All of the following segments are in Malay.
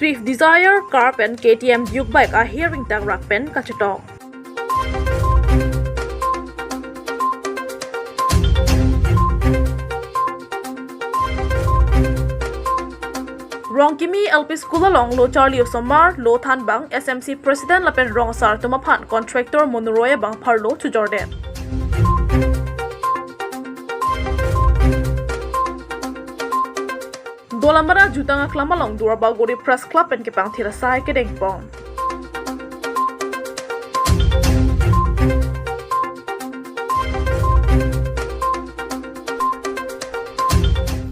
Swift Desire, Karbi and KTM Duke Bike a hearing tang rakpen kachatong. Rong Kimi LP School along Lo Charlie Osomar, Lo Than Bang, SMC President Lapen Rong Sar Tumapan, Contractor Monuroya Bang Parlo to Jordan. Dolamara Jutanga Klamalong Duraba Gori Press Club and Kepang Tirasai Kedeng Pong.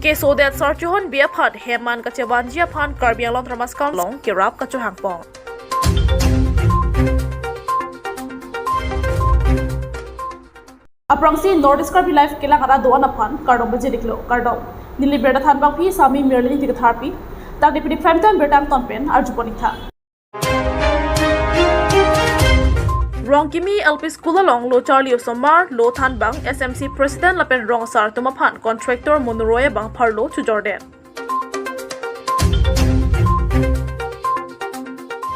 Ke Sodak Sarchuhon Biapad Heman Kachevanjia Pan Karbi along Ramaskan Long Kirap Kachuhang Pong. Aprangsi Nordisk Karbi Life Kilangara Doana Pan Kardom Bajidiklo Kardom Nili Berda Thanbang Pi Sami Merlin Tikatharpi Tak Deputy Prime Time Bertam Tonpen Arjuponitha Rong Kimi LP School along Lo Charlie Osomar, Lo Than Bang, SMC President Lapen Rong Sar Tumapan, Contractor Monuroya Bang Parlo to Jordan.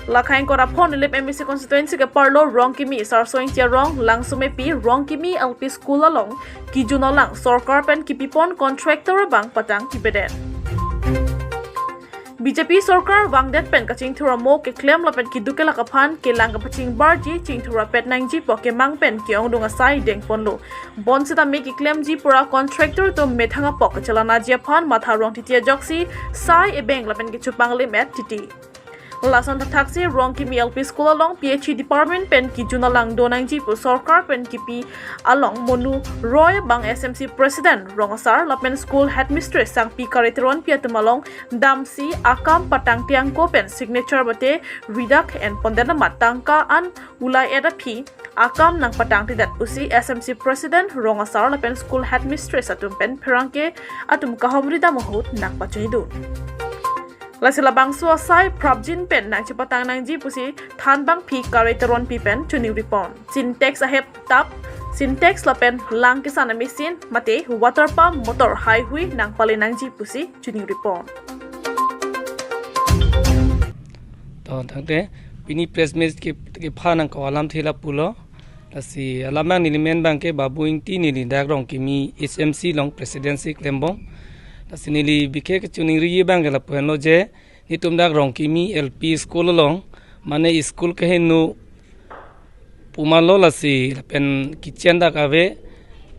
Lakhain Korapon Lip MBC constituency ke Parlo Rong Kimi Sar Soing Tia Rong Lang Sumepi Rong Kimi LP School along Kijuno Lang Sorkar Pen Kipipon Contractor Bang Patang Kipeden. BJP Sorkar Wangdet Pen Kaching Thura Mo ke claim Lapen Kiduke Lakapan ke Langka Paching Barji Ching Thura Pet Nang Ji Po ke Mang Pen Kiong Dunga Sai Deng Ponlo Bon Sita Me ke claim Ji Pura Contractor to Methanga Po ke Chalana Japan Matha Rong Titia Joksi Sai Ebeng Lapen ke Chupang Limet Titi Lason taxi Rong Kimi LP School along PhD Department Pen Ki Juna Lang Donang Ji Pu Sorkar Pen Kipi along Monu Roy Bang SMC President Rongasar Lapen School Headmistress Sang Pi Kariteron Pia Tumalong Damsi Akam Patang Tiang Ko Pen Signature Bate Ridak and Pondena Matangka An Ulay Eda Pi Akam Nang Patang Tidat Usi SMC President Rongasar Lapen School Headmistress Atum Pen Perangke Atum Kahomrida Mohut Nang Pachunidun Lasila bangso sai Prabjin Pen Nang Chipatang Nang Ji Pusi Than Bang Pi Kariteron Pi Pen Chuni Ripon Syntax Ahep Tap Syntax Lapen Lang Kisana Mesin Mate Water Pump Motor Highway Nang Pali Nang Ji Pusi Chuni Ripon Tante Pini press message ke phanang ko alam thila pulo lasi alamang nilimen bang ke babuing ti nili dagrong kimi SMC long presidency klembong lasi nili bike ke chuning ri bang la pueno je nitum dagrong kimi LP school long mane school ke henu pumalo lasi pen kitchen da kave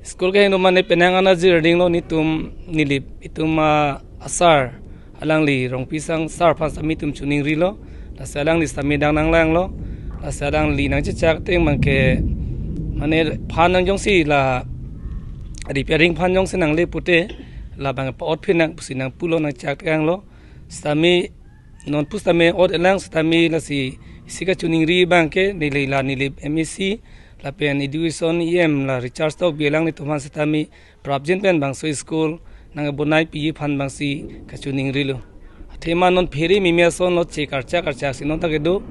school ke henu mane penangana jirding lo nitum nili ituma asar alang li rong pisang sar phan samitum chuning ri lo la salang li sami dang nang lang lo la salang li nang chak teng mang ke mane phan nang jong si la repairing phan jong sinang le pute la bang pot phin nang sinang pulo nang chak teng lo sami non pustame od elang sami la si sika chuning ri bang ke ni la ni le MSc la pen education la recharge stock belang ni tuman sami prabjin pen bang so school nang bonai pi phan bang si ka chuning ri lo Tema non peri mimia so no che karcha si non takedo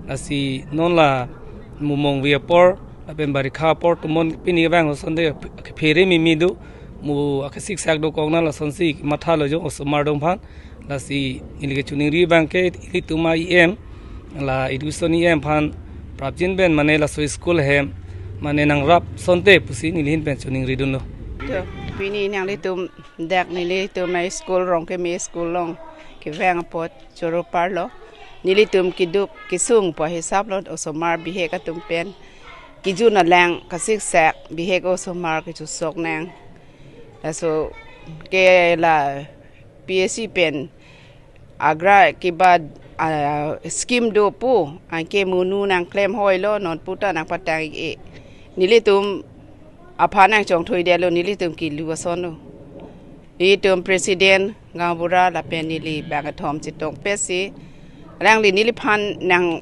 asi non la mumong viapor apen barikha por tumon pini bang sonde peri mimidu mu akasik sak do kongna la sonsi matha lo jo osmar dong phan la si ilige chuning ri bang ke ili tuma la education phan prabjin ben mane la so school hem mane nang rap sonte pusi nilhin pen chuning ri dun lo Pini nang litum dak ni litum my school rong ke me school long ke vang pot choro parlo nilitum kidup kisung po hisap lot osomar bihe ka tumpen kijuna lang kasik sak bihe ko osomar ke chusok nang aso ke la PSC pen agra ke bad scheme do pu an ke munu nang claim hoilo non puta nang patang e nilitum aphanang chong thoi de lo nilitum ki luason lo nilitum president ngabura la penili bagathom chitong pesi rang li nili phan nang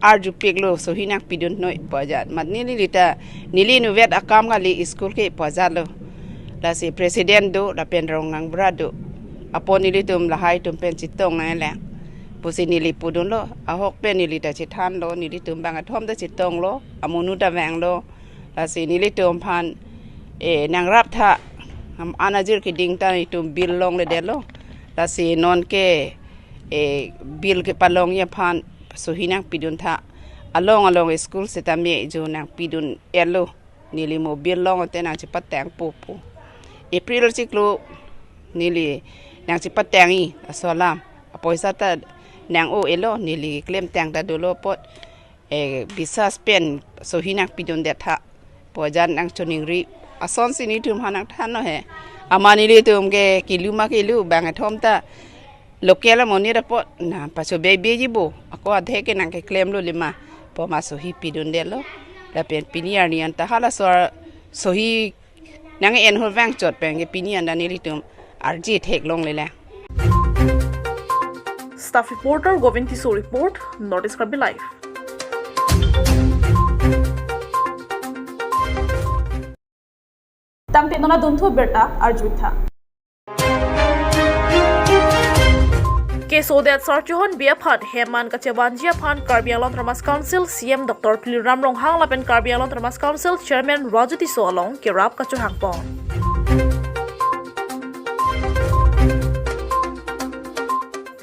arju peklo so hinak pidun noi pajat mat nili lita nili nu vet akam ga li school ke pajat lo la si president do la pen rong ngang brado apon nili tum la hai tum pen chitong na la pusi nili pudun lo ahok pen nili ta chithan lo nili tum bagathom ta chitong lo amunu ta wang lo la si nili tum phan nang rap tha anajir ki ding ta ni tum bil long le delo la si non ke bil ke palong ya phan sohinang pidun tha along school setame jo nang pidun elo nili mo bil long te nang chi patang pu April chiklo nili nang chi patangi asolam apoisa ta nang o elo nili claim tang ta dolo pot bisa spend sohinang pidun det tha pojan nang choning ri ason sini tum hanak than no he amani le tum ke kilu bang athom ta lokela moni report na paso baby jibo ako adhe ke nang ke claim lo lima po ma sohi pidun de lo la pen piniar ni anta hala sohi nang en hol wang chot pen ke pinian da ni litum RG thek long le la Staff reporter Govind Tiso report Northeast Karbi Live Tang tenona duntu Abirta Arjuitha Ke Sodak Sarchuhon Biaphat Heman Kachewanjia Phan Karbi Anglong Tramas Council CM Dr. Pili Ramrong Hang Lapen Karbi Anglong Tramas Council Chairman Rajuti Solong ke Rap Kachuhang Pon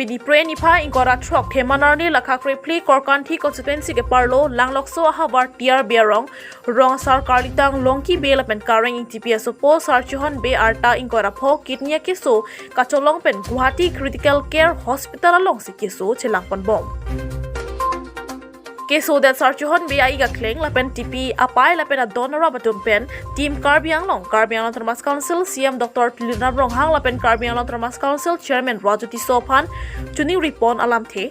Pini Preni Pha Inkora Truck Hemanarni Lakhakre Pli Korkanthi constituency ke Parlo Langlokso Ahabar TR Biarong Rong Sarkar Litang Longki Bela Pen Karang in TPS Po Sarchuhon Be Arta Inkora Pho Kitnia Keso Kacholong Pen Guwahati Critical Care Hospital along si Keso Chelangpan Bom Keso that Sarchuhon Be Aiga Kleng Lapen TP Apai Lapen Adonara Batum Pen Team Karbi Anglong Tramas Council CM Dr. Pili Ramrong Hang Lapen Karbi Anglong Tramas Council Chairman Rajuti Sophan Chuni Ripon Alam The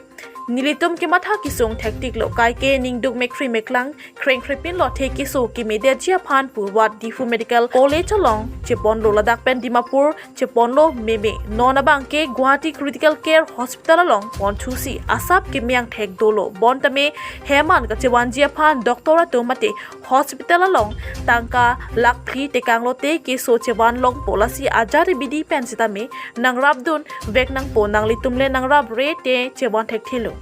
Nilitum ke matha kisung tactic lo kai ke ningduk mekri meklang kreng kripin lo the kisu ki media jia phan purwat difu medical college along chepon lo ladak pen dimapur chepon lo meme nona bang ke guwahati critical care hospital along on chusi asap ke myang thek dolo bontame heman ka chewan jia phan doctora to mate hospital along tangka lakthi tekang lo te ke so chewan long policy ajari bidi pen sitame nang rabdun vek nang po nang litum le nang rab re te chewan thek thilo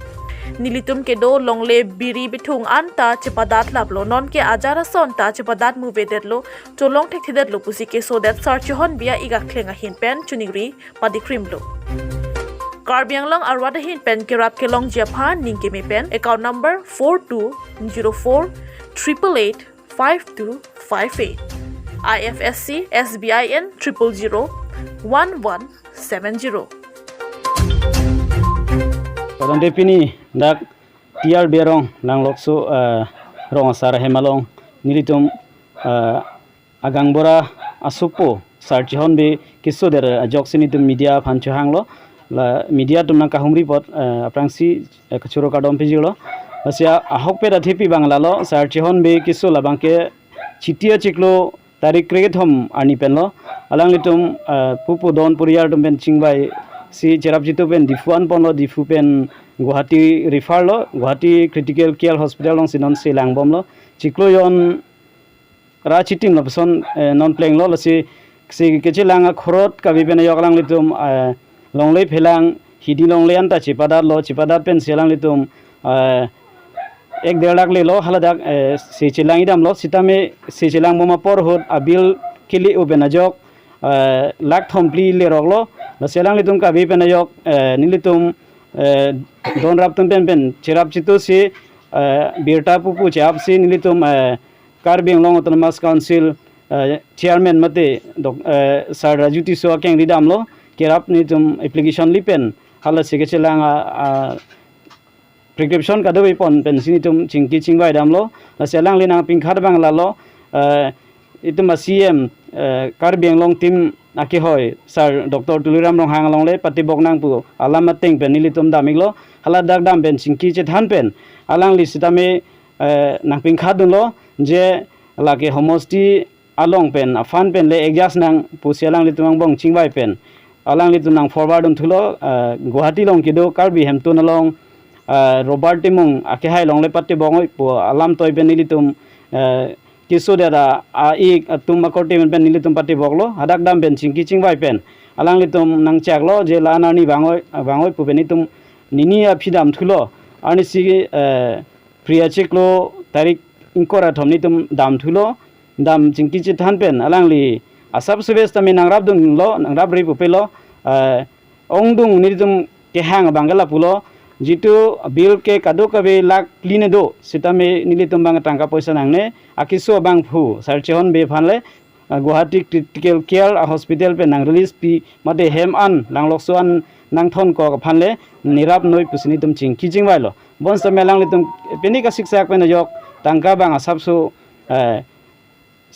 Nilitum ke do longle biri bitung anta cepadat lablo non ke ajara sonta cepadat muvedet lo cholong thek thidet lo pusi ke so that sarchuhon bia iga klenga hin pen chuningri padikrim lo Karbi Anglong arwada hin pen ke rap ke long japha ningke me pen account number 4204885258 IFSC SBIN 0001170 Padang Pini dak TR Biarong Langlokso rong sara hemalong nilitum agang bora asupo sarchihon be kiso der joksini tum media phanchu hanglo la media tum nang kahumri pot aprangsi kachuro kadom pijilo asia ahok pe rathipi bangla lo sarchihon be kiso labangke chitia chiklo tarik krege thom ani penlo alang litum pupu don puriyar tum ben chingbai si cherap jitu pen difuan ponlo difu pen Guwahati refer lo Guwahati critical care hospital long sinon se langbom lo chiklo yon ra chitim lo person non playing lo si keche langa khorot kabi pen yoklang litum longlei phelang hidi longlei anta chipadat pen selang litum 1.5 lakh le lo haladak se chilang idam lo sitame se chilang moma por hot abil kili obenajok lak thompli le roglo la selang litum kabi pen yok nilitum don rap tum pen cherap chitu si Abirta pupu chap si nilitum Karbi Anglong Autonomous Council chairman mate Sir Rajuti so keng ridam lo kerap nilitum application lipen hala sekeche lang prescription kado ipon pen sinitum chingki chingbai dam lo la selang linang pingkhar bang la lo itum CM Karbi Anglong team aki hoy Sir Dr. Pili Ramrong Hang Long le pati boknang pu alamat teng pen nilitum damiglo hala dak dam pen chingki che than pen alang li sitame nangping khadun lo je lake homosti along pen afan pen le exas nang pu selang litumang bong chingbai pen alang litum nang forward um thulo Guwahati long kido Karbi hemtun along Robert timung aki hai long le pati bongoi pu alam toy pen nilitum kiso dera ik tum makorti pen nilitum pati boklo hadak dam pen chingki chingbai pen alang litum nang chaklo je lana ni bangoi pu penitum nini aphidam thulo ani si priya cheklo tarik inkora thomnitum dam thulo dam chingki chi than pen alang li asap subes tami nangrab dun lo nangrab ri pu pelo ongdung nilitum ke hang bangala pulo jitu bill ke kado kabe lak clean do sitame nilitum bang tangka poisa nangne akiso bang phu sar chehon be phanle Guwahati critical care hospital pe nang release pi mate hem an langlok suan nang thon ko phanle nirap noi pusini tum ching kijing wailo bon sa melang litum peni ka siksak pe na yok tangka bang asapsu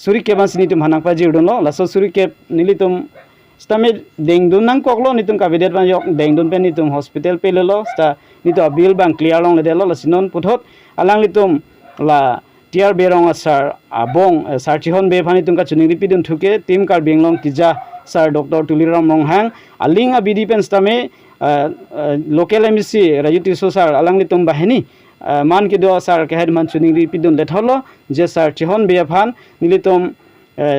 suri ke ban sini tum hanang pa jiudon lo laso suri ke nilitum stame dengdun nang koklo nitum ka vedet ban yok dengdun pe nitum hospital pe lo sta nito bill bang clear long le delo lasinon puthot alang litum la tiar berong sar abong sar chihon be phani tungka chuning ripidun thuke tim kar benglong kija sar dr tuliram ronghang aling a bdp stame local mc rajuti so sar alang litum bahini man ki do sar ke head man chuning ripidun letholo je sar chihon be phan nilitum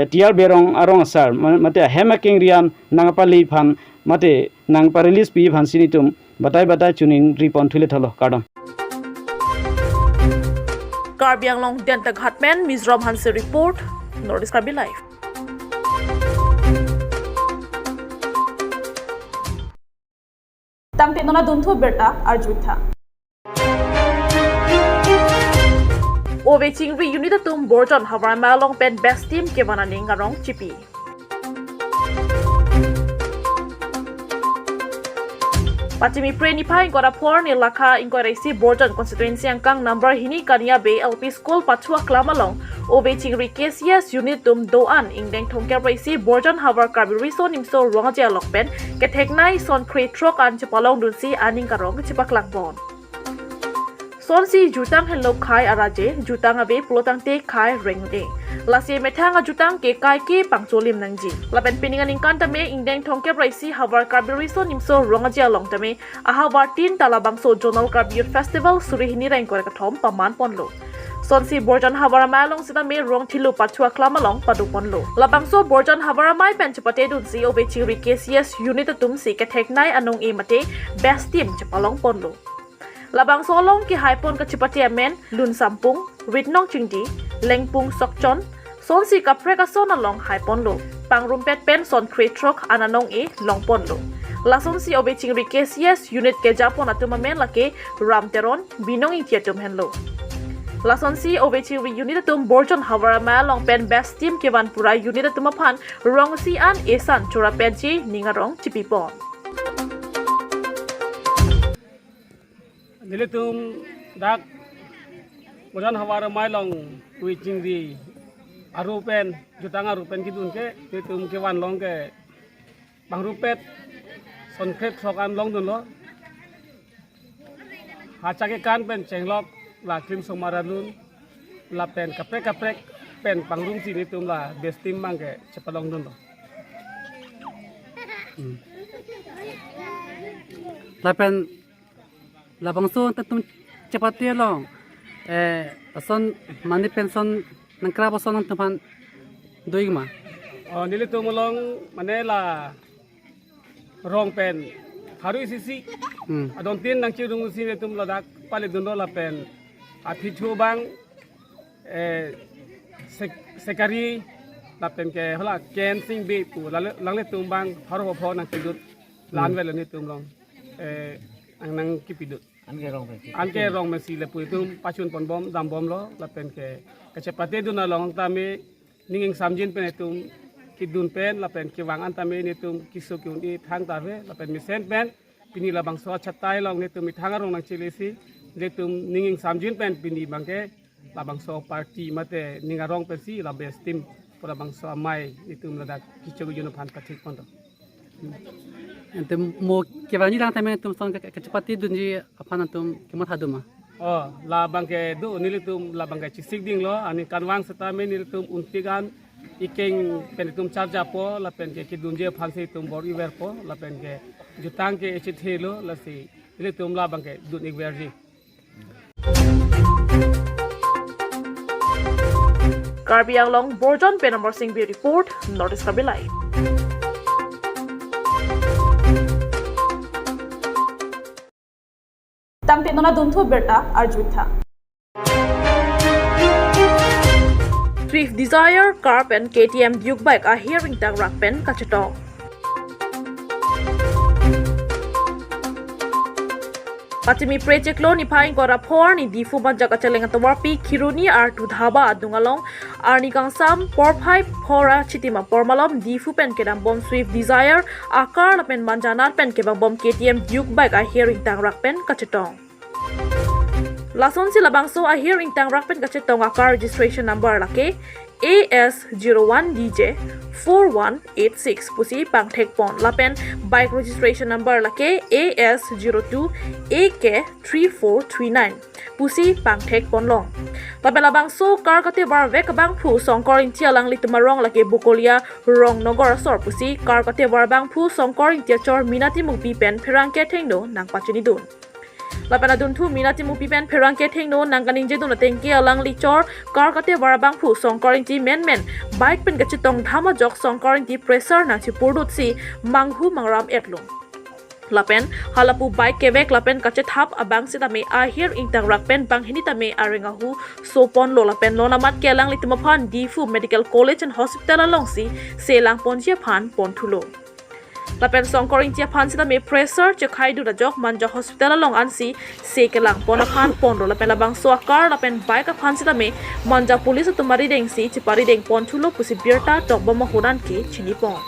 tiar berong arong sar mate hemaking rian nangapali phan mate nangpa release pi phan sinitum batai chuning ripon thule tholo kadam Karbi Anglong Dentag Hatman, Mizram Hanse Report, Nordisk Karbi Live. Tang Tenona Duntu Abirta, Arjuta. Ove Chingri Unitatum Borjon Havarama Long Pen Best Team Kevananing Arong Chipi. Pachimi Preni Pai Gorapor ni Laka Incorresi Borjon Constituency Angkang number Hini Kania Bay LP School Pachua Klamalong Ove Chingri KCS Unitum Doan Ingdeng Thongker Raisi Borjon Havar Karbi Riso Nimso Rongaja Lokpen Keteknai Son Kre Trok An Chipalong Dunsi Aning Karong Chipaklakbon Sonsi jutang hello khai araje jutang abe plotang te khai rengde lasi methanga jutang ke kai ke pangcholim nangji laben piningan ingkan tame ingdeng thongke raisi havar karbiri so nimso rongaja long tame ahavar tin talabang so jonal karbir festival surihini reng kore kathom paman ponlo Sonsi Borjan Havaramai sita me rong thilu pachua klamalong paduponlo labangso Borjan Havaramai penchapate dunsi obe chiri KCS unit tumsi ke theknai anong e mate best team chapalong ponlo Labang solong ki haipon ka chipati amen lun sampung ritnong chingdi lengpung sokchon son si kapre ka son along haipon lo pangrumpet pen son kretrok ananong e longpon lo lason si obe chingri KCS unit ke japon atumamen lake ramteron binong itiatum henlo lason si obe chingri unit atum borjon havarama long pen best team ke van pura unit atumapan rong si an esan chura penji ningarong chipipon Nilitum dak Borjan Havarama long kui chingri arupen jutang arupen kidun ke nilitum ke wan long ke bangrupet sonkret sokan long dun lo hachake kan pen chenglok la krim somaranun la pen kaprek pen pangrum si nilitum la bestim mang ke cepalong dun lo la pen labang so tatum cepatnya long son mani pension nangkra son nang teman doi ma nili tu mulong manela rong pen haru sisi adon tin nang cirung sini tum ladak pali dundo la pen athitu bang sekari la pen ke hola ken sing be pu langle tum bang haru pho nang kidut lan vel ni tum long nang kipidut anke rong mesi le pu tum pachun pon bom dam bom lo la pen ke kecepate du na long tame ninging samjin pen tum kidun pen la pen ke wang an tame ni tum kisu ki undi thang ta ve la pen mi sen pen pini la bang so chatai long ni tum mi thang rong nang chilesi le tum ninging samjin pen pini bang ke la bang so party mate ninga rong pen si la best team pura bang so mai ni tum la dak kichu ju no phan pathik pon to ente mo kevani lang tamen tum son kecepati dunji apa nantum kemat haduma la bang ke du nilitum la bang ke chisik ding lo ani kanwang setame nilitum untigan ikeng penitum charja po la pen ke kidunje phansi tum bor iwer po la pen ke jutang ke chithelo la si nilitum la bang ke dun iwerji Karbi Anglong Borjon Penamor Singh report Nordisk Karbi Live. Tang Tenona Duntu Abirta, Arjuta. Swift Desire, Carp and KTM Duke Bike are hearing tag Rakpen Kachatong. Pachimi project lo ni phain ko rapor ni difu manja ka chaleng atwarpi khiruni R2 dhaba dungalong arni kangsam por 5 phora chitima pormalom difu pen kedam bom swift desire akar pen manjanar pen ke bom KTM Duke bike a hearing tang rak pen kachetong Lason sila bangso a hearing tang rak pen kachetong akar registration number lake AS01DJ 4186 pusi pangthek pon lapen bike registration number lake AS02 AK 3439 pusi pangthek pon long lapen labang so car kate bar vek bang phu songkor intia lang litmarong lake bukolia rong nogor sor pusi car kate bar bang phu songkor intia chor minati mukpi pen pherang ke thengno nang pachini dun Lapana duntu minati mupi pen perang ke thengno nangkaning je dun tengki alang lichor car kate warabang phu songkoring ti men bike pen gachitong dhama jok songkoring ti pressure nang chi purdut si manghu mangram etlung Lapen halapu bike kevek lapen kache thap abang sitame a here intang rakpen bang hinitame arengahu sopon lo lapen lo namat kelang litmaphan difu medical college and hospital alongsi selang ponjia phan ponthulo Lapen songkoring tia phan sita me pressure che khai du da jok manja hospital along ansi se kelang pona phan ponro lapen labang so akar lapen bike a phan sita me manja police tumari deng si chipari deng pon thulo pusi birta tok bama hunan ki chini pon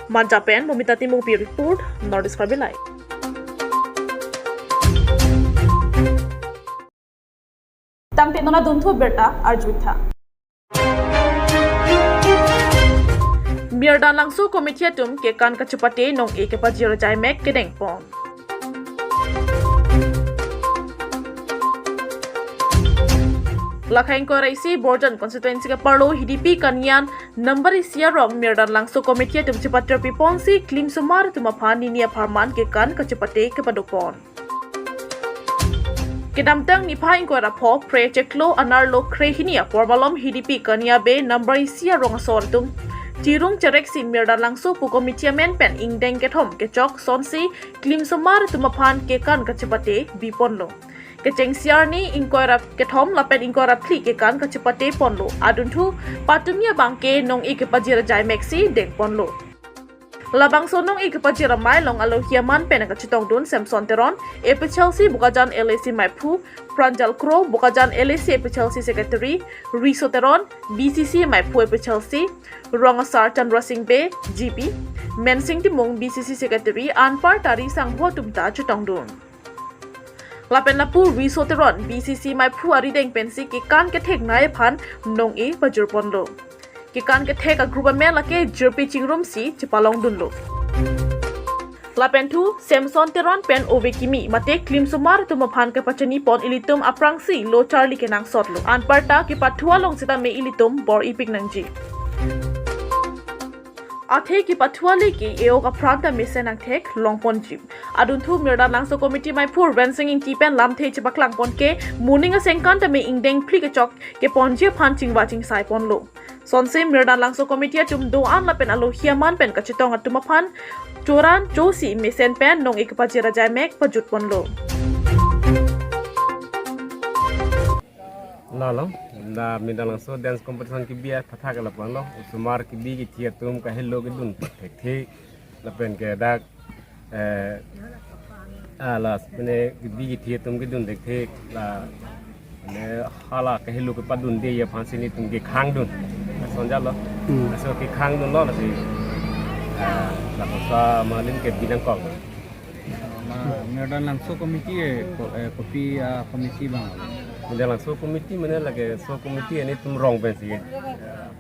Manja pen momita timung pi report Nordisk Karbi Tang tenona duntu berta arjuitha Mirdan langsu komite tum ke kan kachupate nong e ke pajir jai mek ke deng pon. Lakhain ko raisi Borjan constituency ka parlo HDP kanyan number isia rom Mirdan langsu komite tum chupatre piponsi klim sumar tumaphan niya farman ke kan kachupate ke padopon. Kedamtang ni phain ko rapo project lo anarlo krehinia porbalom HDP kanya be number isia rong sortum Tirung cerek si mirdan langsu pu komite men pen ingdeng ke thom ke chok sonsi klim somar tumaphan ke kan kachipate biponlo ke chengsiar ni inkoirap ke thom lapen inkoirap thli ke kan kachipate ponlo aduntu patumia bangke nong ik pajira jai maxi deng ponlo Labang sonong ik pajira mai long alo hiaman pen ka chitong dun Samson Teron Chelsea bukajan LAC Maipu Pranjal Kro bukajan LAC Chelsea Secretary Riso Teron BCC Maipu Chelsea Rongasar Chandra Singh Be GP Mensing Timong BCC Secretary Anpar Tari Sangho Tumta chitong dun Lapen lapu Riso Teron BCC Maipu arideng pensi ki kan ke thek nai phan nong e pajur ponlo Kikan ke thek a group me lake jerpi chingrum si chipalong dunlo Lapen tu Samson Teron pen ovekimi mate klim sumar tumaphan ke pachani pon ilitum aprangsi lo Charlie ke nang sotlo anparta ki pathua long sita me ilitum bor ipik nangji Athe ki pathua le ki eo ka pranta mission ang thek longpon jim adun thu mirda langso committee mai pur rensing in tipen lam the chibaklang pon ke morning a sengkan ta me ingdeng phri ke chok ke ponje phan ching watching sai pon lo Sonse mirdan langso komite tum do an lapen alo hiaman pen kachitong atuma phan choran chosi mesen pen nong ik pajira jai mek pajut ponlo Lalo na mirdan langso dance competition ki biya thatha ka lapang lo sumar ki bi ki thia tum ka hello ki dun thek the lapen ke dak ala pene ki bi ki thia tum ki dun thek the la ne hala ka hello ki padun de ya phansi ni tum ki khang dun sonja lo so ki khang dun lo la si la kosa malin ke bidang kong Mirdan langso komite kopi komite bang mirdan langso komite mana lagi so komite ni tum rong ben si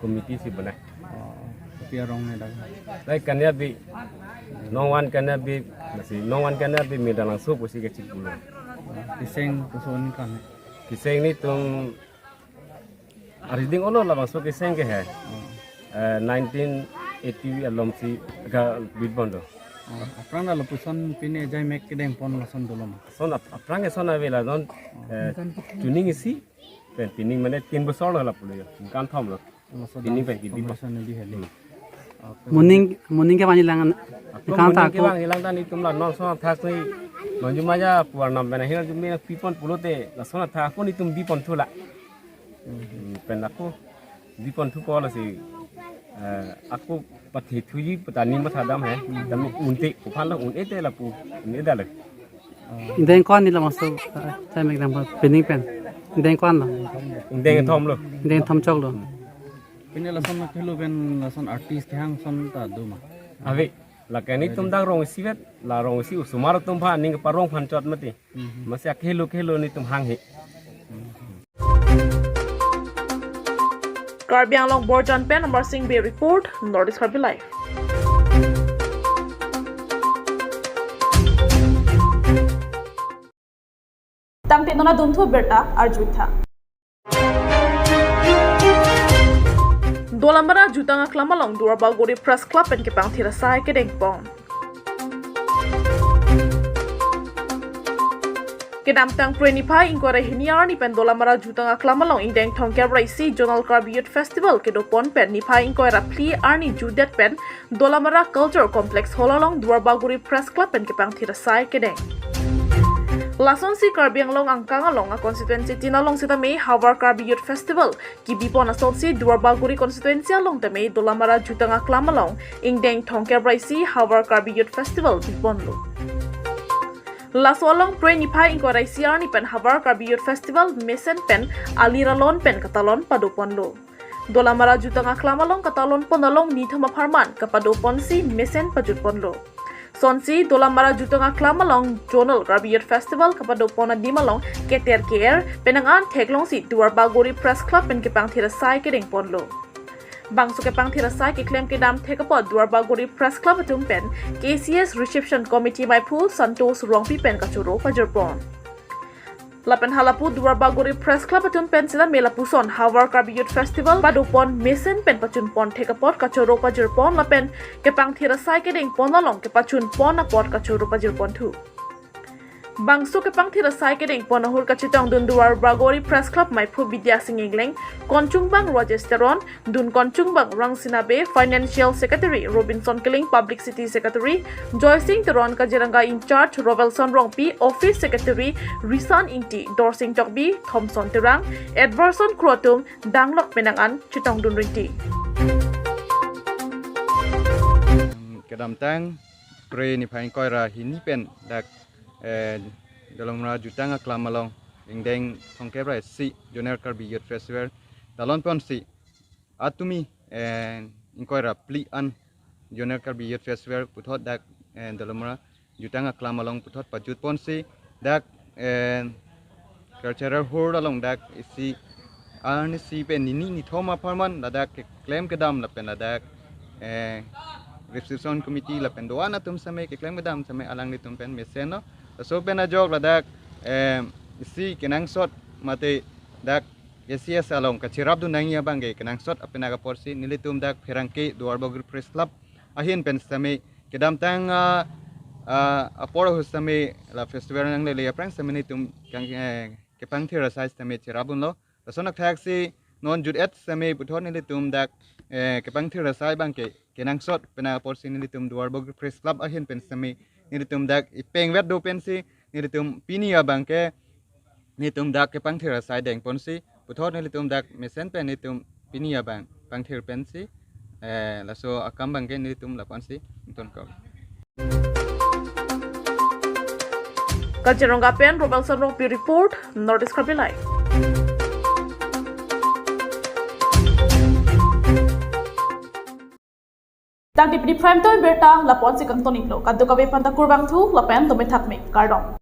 komite si bana kopi rong ne dah lai kanya bi nongwan kanya bi nasi nongwan kanya bi mirdan langso ko si ke chipulo kiseng kuson kan kiseng ni tum ariding ono la bang so kiseng ke hai 1980 alom si ka bidbondo Aprang dalam puson Pini jai mek kedeng pon lason dolom. Son aprang son avela don tuning isi pen tuning mana 3 besar lah puluh kan thom lo tuning pen di Lason lebih heli. Morning ke panjilangan kan tak ko hilang dan itu lah non son thak ni non cuma aja puarnam pen hilang cuma pipon puluh te lason thak ko ni tum bipon tu lah pen aku bipon tu ko lah si aku pati tuji petani masadam hai tapi unti kupal lah unti lah pu ini dah leh Indeng kon ni lah masuk saya mek dam pening pen indeng kon lah indeng thom loh indeng thom chok lo Pini lason nak kilo ben lason artis kehang son ta duma. avi lah kini tum dah rong siwet lah rong siu sumar tum pha ning parong phan chot mati masih kilo ni tum hang he Karbi ang long Borjan Pen number Sing Bay report Nordic Karbi Live. Tang te nona dumthu Abirta Arjuitha. Dolambara jutang aklamalong Durabal Gori Press Club and Kipang Tirasai Kedengpong. Kedam tang prenipai ingkore hiniar ni pen Dolamara jutang aklamalong indeng thongker raisi Jonal Karbi Youth Festival kedopon pen nipai ingkore rapli arni judet pen Dolamara Culture Complex holalong Durabal Gori Press Club and Kipang Tirasai Kedeng. Lason si Karbi ang long angkang along a constituency tinalong sita May Havar Karbi Youth Festival ki bipon ason si Durabaguri constituency along ta May Dolamara jutang aklamalong ingdeng thongker raisi Havar Karbi Youth Festival bipon lo. Lasolong pre nipai ingko raisi ni pen Havar Karbi Youth Festival mesen pen aliralon pen katalon padopon lo. Dolamara jutang aklamalong katalon ponalong nithama pharman kapadopon si mesen pajutpon lo. Sonsi Dolamara jutang aklamalong Jonal Karbi Youth Festival kapadopon dimalong keter KR penangan teklong si Durabaguri Press Club pen kipang tirasai kedeng pon lo. Bangso kepang tirasai ke claim ke dam tekapot Durabaguri Press Club atum pen KCS Reception Committee by Pool Santos Rongpi pen kachuro pajerpon. Lapen halapu Durabaguri Press Club atum pen sila melapuson Havar Karbi Youth Festival padopon mesen pen pachun pon tekapot kachuro pajerpon lapen kepang tirasai ke deng pon lalong ke pachun pon apot kachuro pajerpon tu. Bangso kepang tirasai ke deng pon ahur kachitong dun Durabaguri Press Club mai phu Vidya Singh Ingleng konchung bang Rajesteron dun konchung bang Rang Sinabe Financial Secretary Robinson Killing Publicity Secretary Joy Singh Teron Kajiranga in charge Rovelson Rongpi Office Secretary Risan Ingti Dorsing Chokbi Thompson Terang Edwardson Krotum Danglok Penangan Chitong dun rinti Kedam tang pre ni phain koi ra hini pen dak dalam jutang aklamalong ingdeng thongkebra si Jonal Karbi Youth Festival dalon pon si atumi ingkoira pli an Jonal Karbi Youth Festival puthot dak dalam jutang aklamalong puthot pajut pon si dak cultural hor dalong dak si arni si pen ni thoma farman dak claim kedam la pen dak reception committee la pen doana tum same ke claim kedam same alang ni tum pen meseno so pena jog ladak si kenang sot mate dak KCS along kachirab du nangia bangge kenang sot apena ka porsi nilitum dak Ferangke Durabaguri Press Club ahin pen same kedam tang aporo husame la festival nang le aprang same nitum kang kepang thira size same chirabun lo sonak taxi non jud et same puthon nilitum dak kepang thira size bangke kenang sot pena porsi nilitum Durabaguri Press Club ahin pen same nilitum dak ipeng wet do pensi nilitum Pini bangke nitum dak ke pangthir sai deng ponsi puthor nilitum dak mesen pen nitum Pini bang pangthir pensi laso akam bangke nilitum la ponsi ton ko Kajiranga pen Rovelson Rongpi report Nordic Karbi Live. Tang di prime time berta lapon si kang tonik lo kadto kabe panta kurbang thu lapen to me thak me kardong